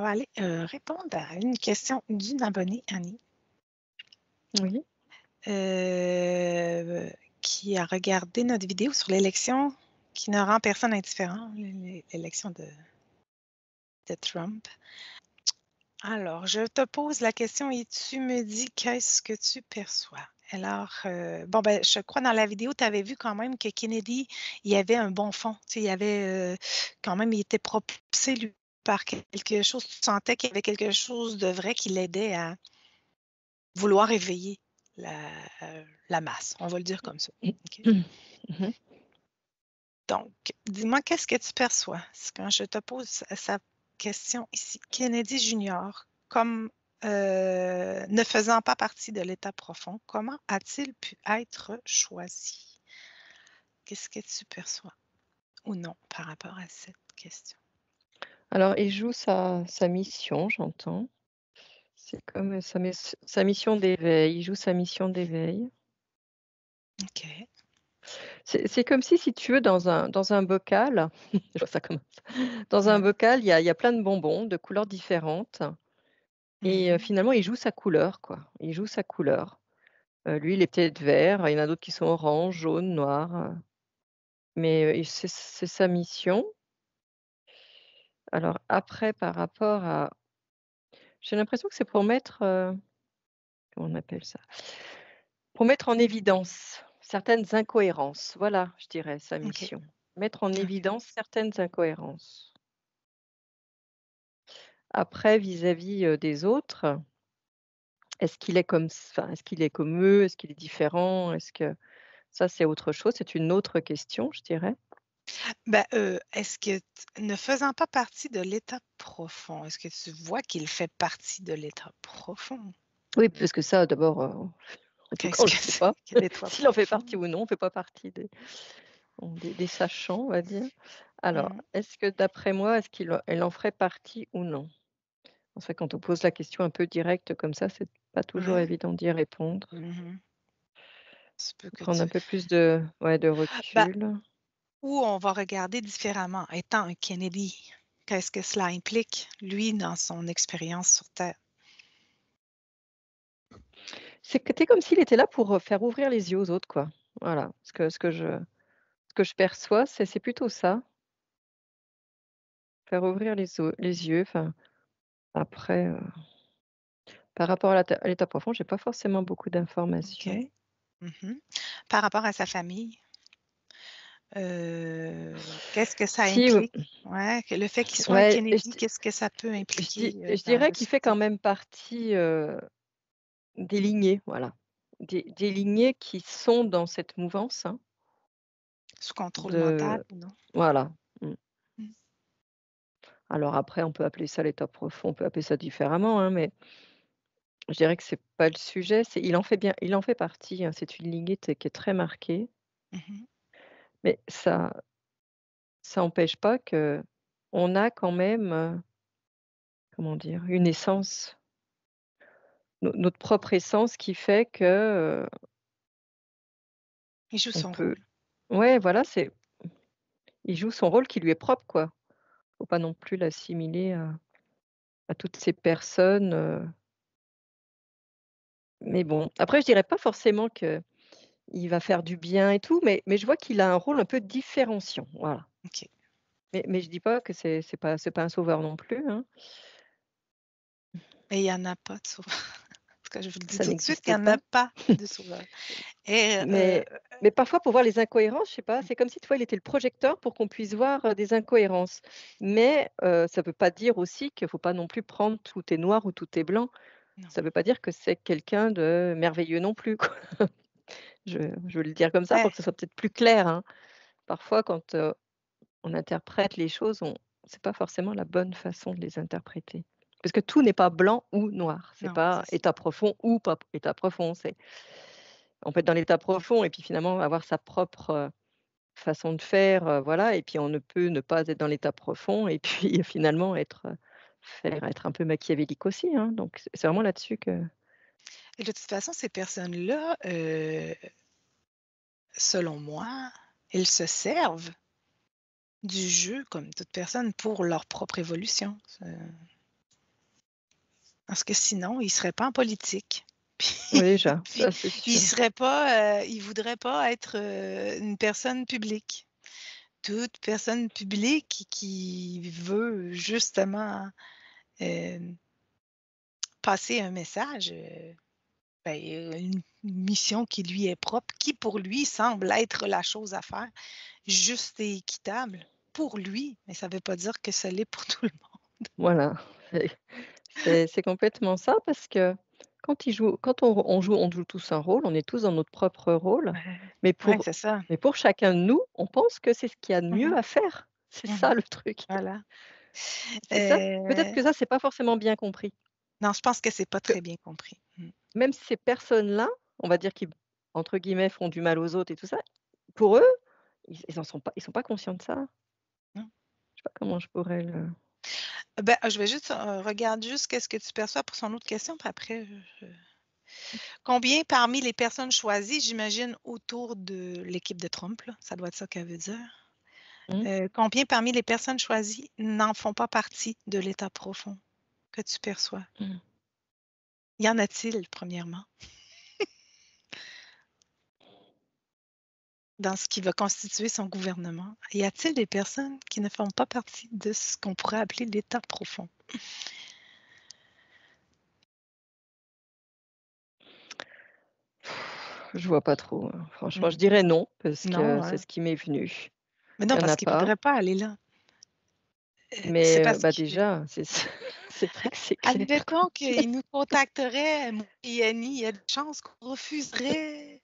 va aller répondre à une question d'une abonnée, Annie, Oui. euh, qui a regardé notre vidéo sur l'élection qui ne rend personne indifférent, l'élection de Trump. Alors, je te pose la question et tu me dis qu'est-ce que tu perçois. Alors, je crois dans la vidéo, tu avais vu quand même que Kennedy, il avait un bon fond. Tu sais, il avait quand même, il était propulsé lui, par quelque chose. Tu sentais qu'il y avait quelque chose de vrai qui l'aidait à vouloir éveiller la masse. On va le dire comme ça. OK? Mhm. Donc, dis-moi, qu'est-ce que tu perçois? Quand je te pose sa question ici, Kennedy Junior, comme ne faisant pas partie de l'État profond, comment a-t-il pu être choisi? Qu'est-ce que tu perçois ou non par rapport à cette question? Alors, il joue sa mission, j'entends. C'est comme sa mission d'éveil. Il joue sa mission d'éveil. OK. C'est comme si tu veux, dans un bocal, je vois ça comme ça. Dans un Ouais. bocal, il y a plein de bonbons de couleurs différentes et Mhm. finalement, il joue sa couleur, quoi. Il joue sa couleur. Lui, il est peut-être vert, il y en a d'autres qui sont orange, jaune, noir, mais c'est sa mission. Alors après, par rapport à j'ai l'impression que c'est pour mettre, comment on appelle ça? Pour mettre en évidence certaines incohérences. Voilà, je dirais sa OK. mission. Mettre en OK. évidence certaines incohérences. Après vis-à-vis, des autres, est-ce qu'il est comme eux? Est-ce qu'il est différent? Est-ce que ça, c'est autre chose, c'est une autre question, je dirais. Est-ce que, ne faisant pas partie de l'état profond, est-ce que tu vois qu'il fait partie de l'état profond? Oui, parce que ça d'abord, en tout cas, Qu'est-ce on que le sait c'est pas. que l'état S'il en fait profond? partie ou non, on fait pas partie des sachants, on va dire. Alors, Mmh. est-ce que d'après moi, est-ce elle en ferait partie ou non? En fait, quand on pose la question un peu directe comme ça, c'est pas toujours Ouais. évident d'y répondre. Mmh. Se peut que Prendre un tu peu plus de bah, recul. ou on va regarder différemment. Étant un Kennedy, qu'est-ce que cela implique, lui, dans son expérience sur Terre? C'était comme s'il était là pour, faire ouvrir les yeux aux autres, quoi. Voilà, ce que je perçois, c'est plutôt ça, faire ouvrir les yeux, enfin, après, par rapport à l'état profond, j'ai pas forcément beaucoup OK. d'informations. Mmh. Par rapport à sa famille, qu'est-ce que ça Si, implique? Ouais, que le fait qu'il soit un ouais, Kennedy, qu'est-ce que ça peut impliquer, je dans dirais la qu'il fait quand société? même partie, des lignées, voilà. Des lignées qui sont dans cette mouvance, hein, Sous contrôle mental de ou non? voilà. Mmh. Mmh. Alors après, on peut appeler ça l'état profond, on peut appeler ça différemment, hein, mais je dirais que c'est pas le sujet, il en fait partie, hein, c'est une lignée qui est très marquée, Mmh. mais ça empêche pas qu'on a quand même, comment dire? Une essence, notre propre essence qui fait que, Il joue on son peut rôle. ouais, voilà, il joue son rôle qui lui est propre, quoi. Faut pas non plus l'assimiler à toutes ces personnes, mais bon, après je dirais pas forcément qu'il va faire du bien et tout, mais je vois qu'il a un rôle un peu différenciant, voilà. OK. Mais je dis pas que c'est pas un sauveur non plus, hein, Et il y en a pas de sauveur. En tout cas, je vous le dis ça tout de suite, il n'existe y en a pas. pas de sauveur. Et Mais parfois pour voir les incohérences, je sais pas, c'est comme si, tu vois, il était le projecteur pour qu'on puisse voir, des incohérences. Mais ça veut pas dire aussi qu'il faut pas non plus prendre tout est noir ou tout est blanc. non. Ça veut pas dire que c'est quelqu'un de merveilleux non plus, quoi. Je veux le dire comme ça Ouais, pour que ce soit peut-être plus clair, hein. Parfois quand, on interprète les choses, c'est pas forcément la bonne façon de les interpréter. Parce que tout n'est pas blanc ou noir. C'est non, pas c'est ça. état profond ou pas état profond. On peut être dans l'état profond et puis finalement avoir sa propre, façon de faire, voilà et puis on ne peut ne pas être dans l'état profond et puis finalement être un peu machiavélique aussi, hein. Donc c'est vraiment là-dessus que Et de toute façon, ces personnes-là, selon moi, ils se servent du jeu comme toute personne pour leur propre évolution. Parce que sinon, il ne serait pas en politique. Oui, Puis, déjà, puis ça c'est il sûr. serait pas, il voudrait pas être une personne publique. Toute personne publique qui veut justement euh, passer un message, une mission qui lui est propre, qui pour lui semble être la chose à faire, juste et équitable pour lui, mais ça ne veut pas dire que ça l'est pour tout le monde. Voilà, c'est c'est complètement ça parce que quand on joue tous un rôle, on est tous dans notre propre rôle, Ouais, mais ouais, pour c'est ça. mais pour chacun de nous, on pense que c'est ce qu'il y a de mieux Mhm, à faire. C'est ça mhm, le truc. voilà. C'est ça, peut-être Euh, que ça, c'est pas forcément bien compris. non, je pense que c'est pas Que très bien compris. Mm. même ces personnes-là, on va dire qui, entre guillemets, «font du mal aux autres» et tout ça, pour eux, ils sont pas conscients de ça. Non. Je sais pas comment je pourrais le Ben, je vais juste regarder juste qu'est-ce que tu perçois pour son autre question, puis après, combien parmi les personnes choisies, j'imagine autour de l'équipe de Trump, là, ça doit être ça qu'elle veut dire. mmh, Combien parmi les personnes choisies n'en font pas partie de l'état profond que tu perçois? mmh. Y en a-t-il, premièrement, dans ce qui va constituer son gouvernement? Y a-t-il des personnes qui ne font pas partie de ce qu'on pourrait appeler l'état profond? Je vois pas trop, franchement, Mm. je dirais non parce que Non, c'est hein? ce qui m'est venu. Mais non, Il y en parce a qu'ils ne pas, voudraient pas aller là. C'est mais parce bah, que, déjà, c'est c'est vrai que c'est clair. admettons qu'ils nous contacteraient, moi et Annie, il y a des chances qu'on refuserait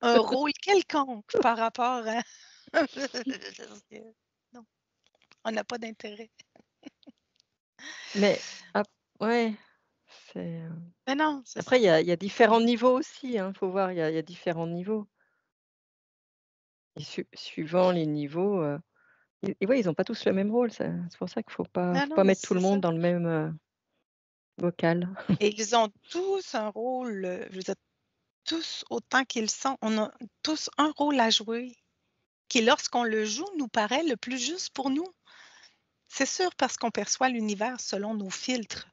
un rôle quelconque par rapport à. Parce que non, on n'a pas d'intérêt. Mais ap ouais, c'est, Mais non, c'est ça. après il y a différents niveaux aussi, hein, faut voir, il y a différents niveaux et suivant les niveaux, et ouais, ils ont pas tous le même rôle, c'est pour ça qu'il Non, faut non, pas mais mettre tout c'est le ça. monde dans le même, bocal. Et ils ont tous un rôle, je veux dire, tous autant qu'ils sont, on a tous un rôle à jouer qui, lorsqu'on le joue, nous paraît le plus juste pour nous. C'est sûr parce qu'on perçoit l'univers selon nos filtres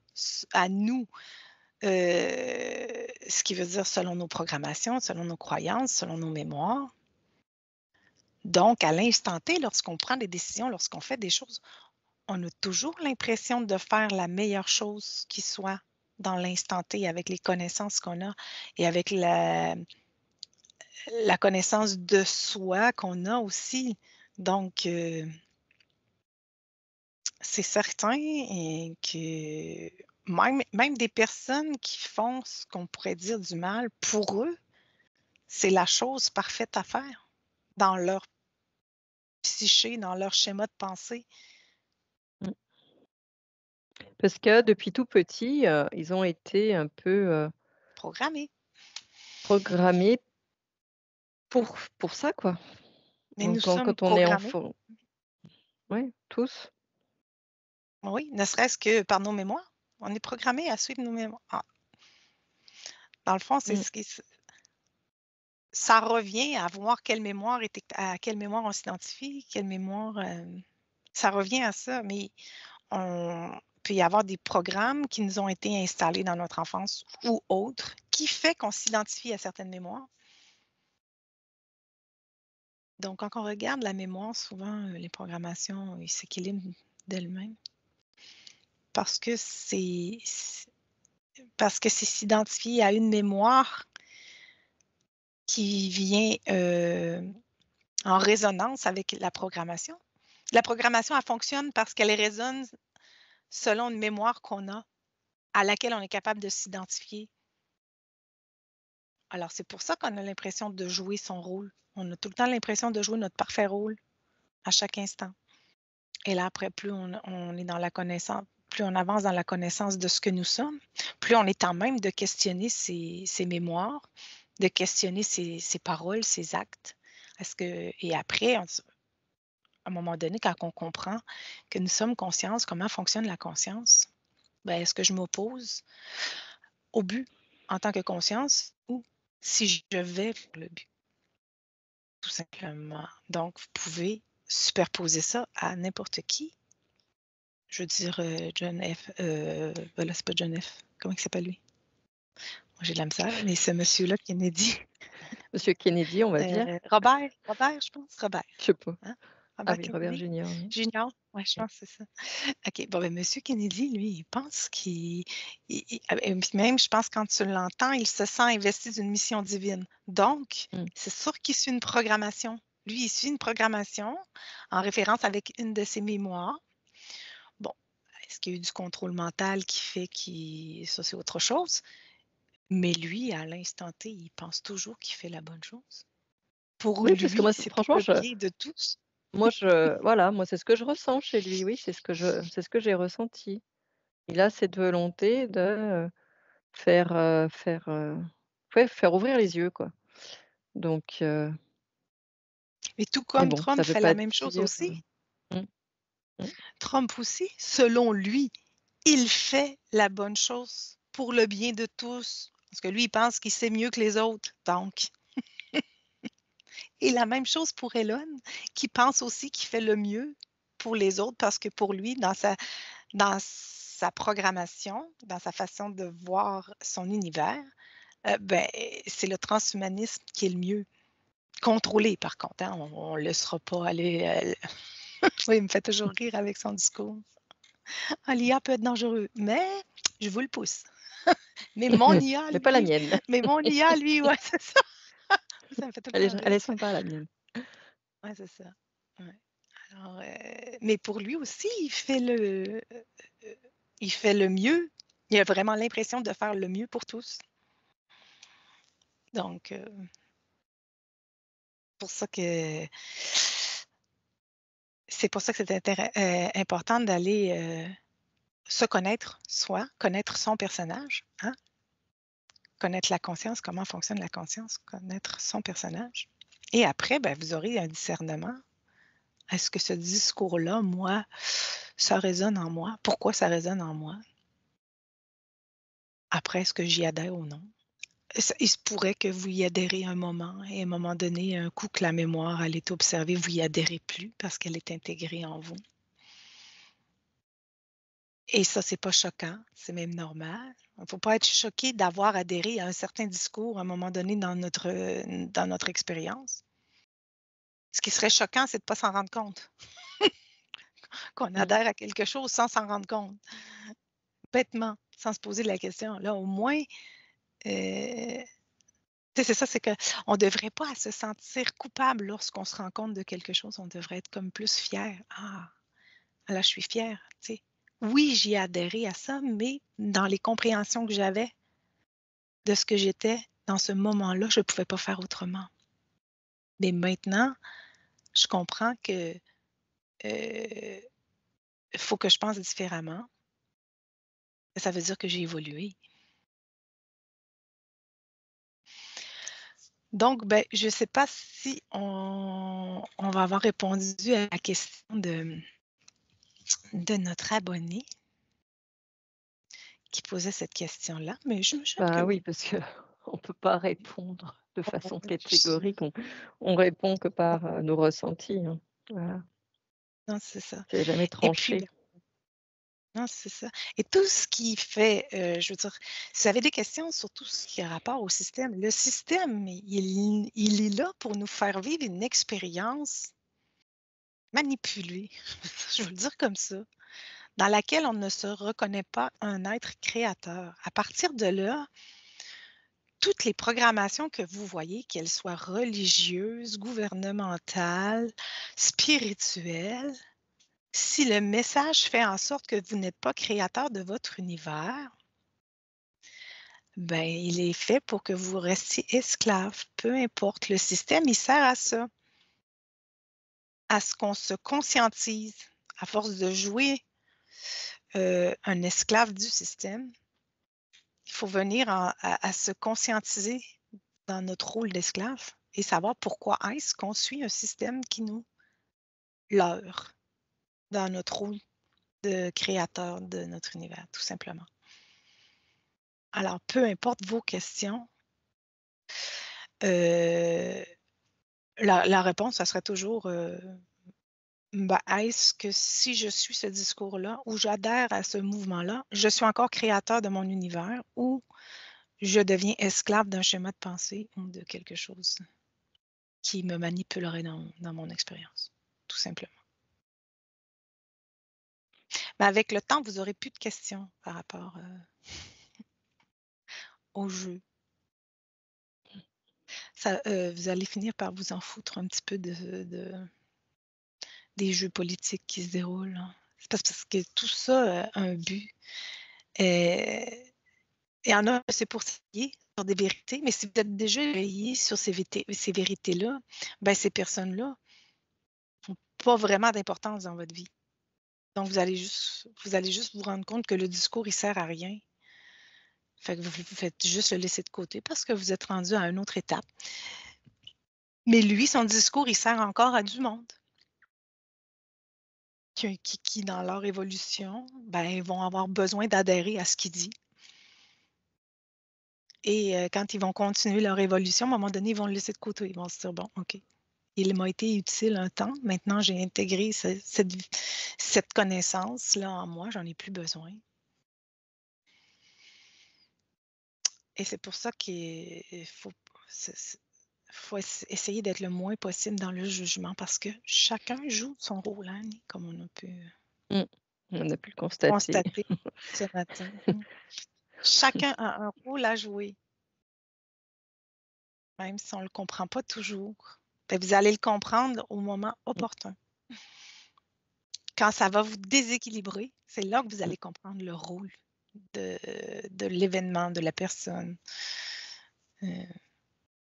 à nous. Ce qui veut dire selon nos programmations, selon nos croyances, selon nos mémoires. Donc, à l'instant T, lorsqu'on prend des décisions, lorsqu'on fait des choses, on a toujours l'impression de faire la meilleure chose qui soit dans l'instant T avec les connaissances qu'on a et avec la connaissance de soi qu'on a aussi. Donc, c'est certain que même des personnes qui font ce qu'on pourrait dire du mal, pour eux, c'est la chose parfaite à faire dans leur psyché, dans leur schéma de pensée. Mmh. Parce que depuis tout petit, ils ont été un peu, Programmé. programmés pour ça, quoi. Mais Donc nous sommes quand on est programmés, enfant, ouais, tous. oui, ne serait-ce que par nos mémoires. On est programmé à suivre nos mémoires. Ah, dans le fond, c'est Mmh. ce qui ça revient à voir à quelle mémoire on s'identifie, quelle mémoire ça revient à ça, mais on peut y avoir des programmes qui nous ont été installés dans notre enfance ou autres, qui fait qu'on s'identifie à certaines mémoires. Donc, quand on regarde la mémoire, souvent, les programmations, ils s'équilibrent d'elles-mêmes parce que c'est s'identifier à une mémoire qui vient en résonance avec la programmation. La programmation, elle fonctionne parce qu'elle résonne selon une mémoire qu'on a, à laquelle on est capable de s'identifier. Alors, c'est pour ça qu'on a l'impression de jouer son rôle. On a tout le temps l'impression de jouer notre parfait rôle à chaque instant. Et là, après, plus on est dans la connaissance, plus on avance dans la connaissance de ce que nous sommes, plus on est en même de questionner ses mémoires, de questionner ses paroles, ses actes. Et après, à un moment donné, quand on comprend que nous sommes conscience, comment fonctionne la conscience, ben, est-ce que je m'oppose au but en tant que conscience ou si je vais pour le but, tout simplement. Donc, vous pouvez superposer ça à n'importe qui. Je veux dire, John F. Ben là, c'est pas John F. comment il s'appelle lui? Moi, j'ai de la misère, mais ce monsieur-là, Kennedy. Monsieur Kennedy, on va dire. Robert, je pense. Robert. Je sais pas. Hein? Ah Robert oui, Robert Kennedy? Junior, oui. Junior? Oui, je Mmh. pense que c'est ça. OK. Bon, ben, monsieur Kennedy, lui, il pense puis même, je pense, quand tu l'entends, il se sent investi d'une mission divine. Donc, Mmh. c'est sûr qu'il suit une programmation. Lui, il suit une programmation en référence avec une de ses mémoires. Bon, est-ce qu'il y a eu du contrôle mental qui fait qu'il... Ça, c'est autre chose. Mais lui, à l'instant T, il pense toujours qu'il fait la bonne chose. Pour Oui, parce que lui, moi, c'est pour franchement, le bien de tous. voilà, moi, c'est ce que je ressens chez lui. Oui, c'est ce que j'ai ressenti. Il a cette volonté de, faire, ouais, faire ouvrir les yeux, quoi. Donc, Et tout mais comme bon, Trump ça veut fait pas la même chose dire, aussi. mmh, mmh, Trump aussi, selon lui, il fait la bonne chose pour le bien de tous. Parce que lui, il pense qu'il sait mieux que les autres. Donc, et la même chose pour Elon, qui pense aussi qu'il fait le mieux pour les autres parce que pour lui, dans sa programmation, dans sa façon de voir son univers, ben, c'est le transhumanisme qui est le mieux. Contrôlé, par contre, hein, on ne laissera pas aller. Oui, il me fait toujours rire avec son discours. Ah, l'IA peut être dangereux, mais je vous le pousse. Mais mon IA, mais pas la lui, mienne. ouais, c'est ça. Ça me fait tout le temps Elle rire. est sympa, la mienne. Ouais, c'est ça. Ouais. Alors, mais pour lui aussi, il fait le mieux. Il a vraiment l'impression de faire le mieux pour tous. Donc, pour ça que c'est pour ça que c'est important d'aller se connaître soi, connaître son personnage, hein? Connaître la conscience, comment fonctionne la conscience, connaître son personnage. Et après, ben, vous aurez un discernement. Est-ce que ce discours-là, moi, ça résonne en moi? Pourquoi ça résonne en moi? Après, est-ce que j'y adhère ou non? Il se pourrait que vous y adhérez un moment et à un moment donné, un coup que la mémoire elle est observée, vous y adhérez plus parce qu'elle est intégrée en vous. Et ça, c'est pas choquant, c'est même normal. Il ne faut pas être choqué d'avoir adhéré à un certain discours à un moment donné dans notre expérience. Ce qui serait choquant, c'est de ne pas s'en rendre compte, qu'on Mmh. adhère à quelque chose sans s'en rendre compte, bêtement, sans se poser la question. Là, au moins, c'est ça, c'est qu'on ne devrait pas se sentir coupable lorsqu'on se rend compte de quelque chose. On devrait être comme plus fier. Ah, là, je suis fière. Tu sais. Oui, j'y ai adhéré à ça, mais dans les compréhensions que j'avais de ce que j'étais dans ce moment-là, je ne pouvais pas faire autrement. Mais maintenant, je comprends que faut que je pense différemment. Ça veut dire que j'ai évolué. Donc, ben, je ne sais pas si on va avoir répondu à la question de notre abonné qui posait cette question-là, mais j'imagine que Bah, oui, oui. parce que on peut pas répondre de Oh, façon je- catégorique. On répond que par, nos ressentis, hein. Voilà, Non, c'est ça. c'est jamais Et puis, tranché. ben, non, c'est ça. Et tout ce qui fait, je veux dire, si vous avez des questions sur tout ce qui a rapport au système, le système, il est là pour nous faire vivre une expérience manipulée, je veux le dire comme ça, dans laquelle on ne se reconnaît pas un être créateur. À partir de là, toutes les programmations que vous voyez, qu'elles soient religieuses, gouvernementales, spirituelles, si le message fait en sorte que vous n'êtes pas créateur de votre univers, ben, il est fait pour que vous restiez esclave. Peu importe, le système, il sert à ça, à ce qu'on se conscientise. À force de jouer un esclave du système, il faut venir à se conscientiser dans notre rôle d'esclave et savoir pourquoi est-ce qu'on suit un système qui nous leurre dans notre rôle de créateur de notre univers, tout simplement. Alors, peu importe vos questions, la réponse, ça serait toujours Ben, est-ce que si je suis ce discours-là ou j'adhère à ce mouvement-là, je suis encore créateur de mon univers ou je deviens esclave d'un schéma de pensée ou de quelque chose qui me manipulerait dans mon expérience, tout simplement. Mais avec le temps, vous aurez plus de questions par rapport au jeu. Vous allez finir par vous en foutre un petit peu des jeux politiques qui se déroulent, hein. C'est parce que tout ça a un but. Il y en a, c'est pour s'éveiller sur des vérités, mais si vous êtes déjà éveillé sur ces vérités-là, ben ces personnes-là n'ont pas vraiment d'importance dans votre vie. Donc, vous allez juste vous rendre compte que le discours, il sert à rien. Fait que vous faites juste le laisser de côté parce que vous êtes rendu à une autre étape. Mais lui, son discours, il sert encore à du monde qui dans leur évolution, ben, vont avoir besoin d'adhérer à ce qu'il dit. Et quand ils vont continuer leur évolution, à un moment donné, ils vont le laisser de côté. Ils vont se dire, bon, OK, il m'a été utile un temps. Maintenant, j'ai intégré cette connaissance-là en moi. J'en ai plus besoin. Et c'est pour ça qu'il faut essayer d'être le moins possible dans le jugement parce que chacun joue son rôle, hein, comme on a pu Mmh. On a pu le constater. constater ce matin. Chacun a un rôle à jouer, même si on ne le comprend pas toujours. Ben, vous allez le comprendre au moment opportun. Quand ça va vous déséquilibrer, c'est là que vous allez comprendre le rôle de l'événement, de la personne.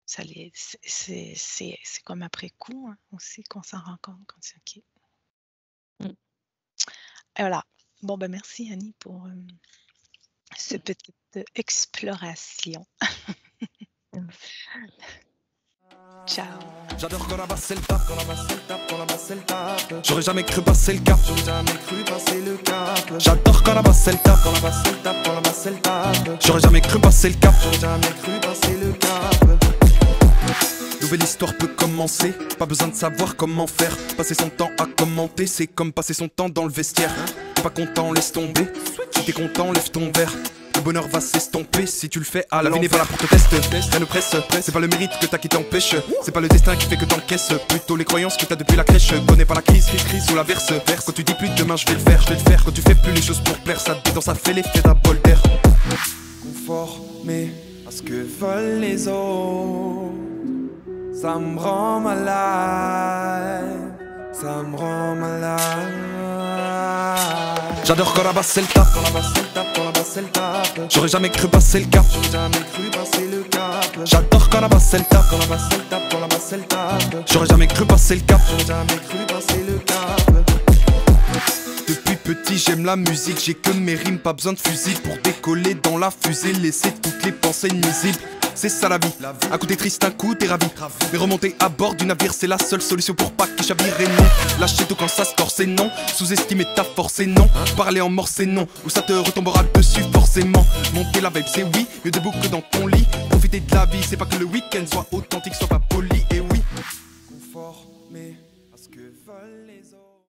C'est comme après coup, hein, aussi qu'on s'en rend compte quand c'est OK. Mmh. Et voilà. Bon, ben merci Annie pour cette petite exploration. Ciao. J'adore quand la basse c'est le tap, quand la basse c'est le tap, quand la basse c'est le tap. J'aurais jamais cru passer le cap, j'aurais jamais cru passer le cap. J'adore quand la basse c'est le tap, quand la basse c'est le tap, quand la basse c'est le tap. J'aurais jamais cru passer le cap, j'aurais jamais cru passer le cap. Nouvelle histoire peut commencer, pas besoin de savoir comment faire. Passer son temps à commenter, c'est comme passer son temps dans le vestiaire. T'es pas content, laisse tomber. Si t'es content, lève ton verre. Le bonheur va s'estomper si tu le fais à la vie n'est pas là pour te tester. Rien ne presse, c'est pas le mérite que t'as qui t'empêche. C'est pas le destin qui fait que t'encaisses. Plutôt les croyances que t'as depuis la crèche. Connais pas la crise sous la verse. Quand tu dis plus demain je vais le faire, Quand tu fais plus les choses pour plaire, ça te détend, ça fait l'effet d'un bol d'air. Conformé à ce que veulent les autres, ça me rend malade, ça me rend malade. J'adore quand la basse c'est le tap, quand la basse c'est le tap, quand la basse c'est le tap. J'aurais jamais cru passer le cap, j'aurais jamais cru passer le cap. J'adore quand la basse c'est le tap, quand la basse c'est le tap, quand la basse c'est le tap. J'aurais jamais cru passer le cap, j'aurais jamais cru passer le cap. Depuis petit j'aime la musique, j'ai que mes rimes, pas besoin de fusil pour décoller dans la fusée, laisser toutes les pensées nuisibles. C'est ça la vie, un coup t'es triste, un coup t'es ravi. Mais remonter à bord du navire c'est la seule solution pour pas qu'il chavire. Et non, lâcher tout quand ça se tord c'est non. Sous-estimer ta force c'est non. Parler en mort c'est non, ou ça te retombera dessus forcément. Monter la vibe c'est oui, mieux debout que dans ton lit. Profiter de la vie, c'est pas que le week-end soit authentique, soit pas poli. Et oui, conformé à ce que veulent les autres.